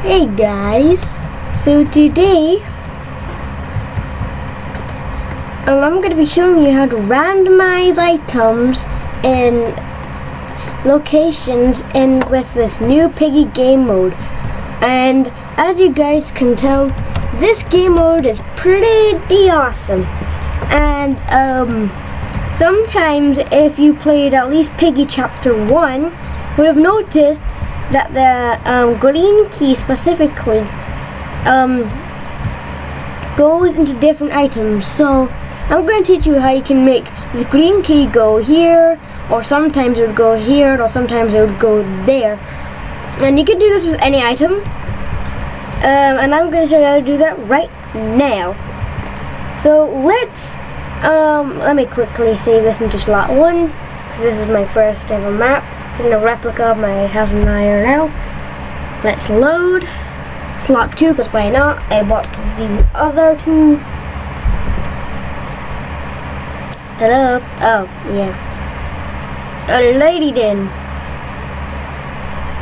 Hey guys, so today I'm going to be showing you how to randomize items in locations with this new piggy game mode. And as you guys can tell, this game mode is pretty awesome. And sometimes if you played at least Piggy Chapter 1, you would have noticed that the green key specifically goes into different items. So I'm going to teach you how you can make this green key go here, or sometimes it would go here, or sometimes it would go there. And you can do this with any item. And I'm going to show you how to do that right now. So let me quickly save this into slot 1, because this is my first ever map. It's in a replica of my house in IRL. Let's load. Slot 2, because why not? I bought the other 2. Hello? Oh, yeah. Alrighty then.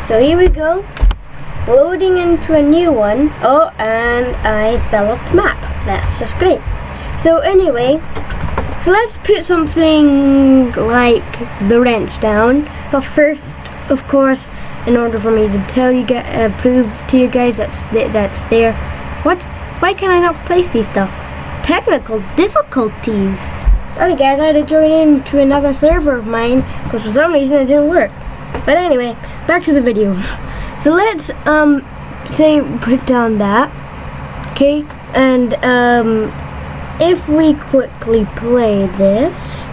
So here we go. Loading into a new one. Oh, and I fell off the map. That's just great. So anyway, so let's put something like the wrench down. But first, of course, in order for me to tell you guys, prove to you guys that's there. What? Why can I not place these stuff? Technical difficulties. Sorry guys, I had to join in to another server of mine because for some reason it didn't work. But anyway, back to the video. So let's say put down that. Okay, and if we quickly play this,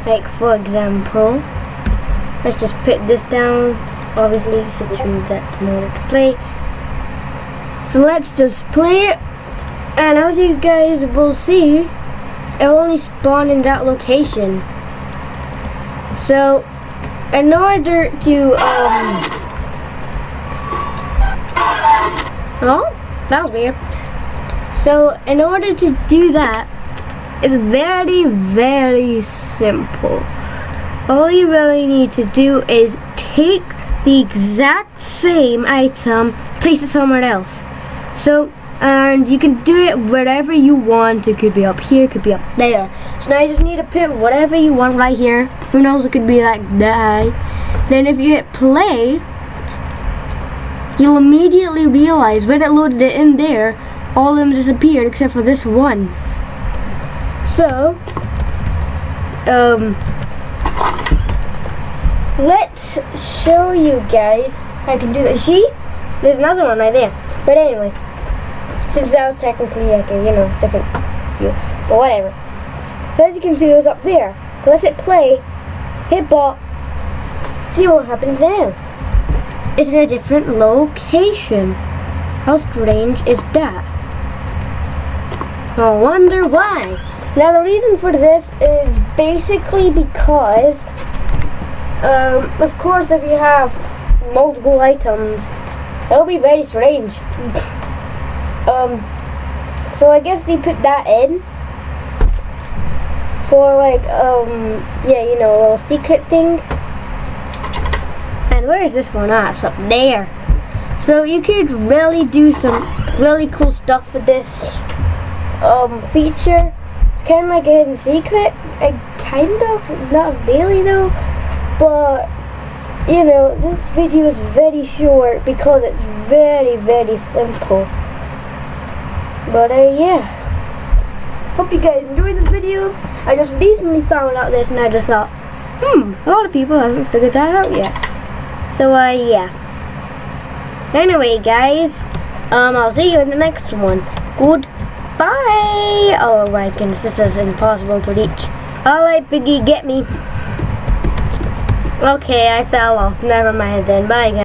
like for example, let's just put this down, obviously situate that in order to play. So let's just play it, and as you guys will see, it'll only spawn in that location. So in order to oh, that was weird. So in order to do that, it's very simple. All you really need to do is take the exact same item, place it somewhere else. So, and you can do it wherever you want. It could be up here, it could be up there. So now you just need to put whatever you want right here. Who knows, it could be like that. Then if you hit play, you'll immediately realize when it loaded it in there, all of them disappeared except for this one. So, let's show you guys how I can do that. See? There's another one right there. But anyway, since that was technically like a, different view, but whatever. So as you can see, it was up there. Let's hit play, hit ball, see what happens now. It's in a different location. How strange is that? I wonder why. Now the reason for this is basically because, of course, if you have multiple items, it'll be very strange. So I guess they put that in for like, a little secret thing. And where is this one at? It's up there. So you could really do some really cool stuff with this feature. It's kind of like a hidden secret, kind of, not really though, but this video is very short because it's very simple. But yeah, hope you guys enjoyed this video. I just recently found out this and I just thought, a lot of people haven't figured that out yet. So yeah, anyway guys, I'll see you in the next one. Goodbye. Oh my goodness, this is impossible to reach. Alright Piggy, get me. Okay, I fell off. Never mind then. Bye guys.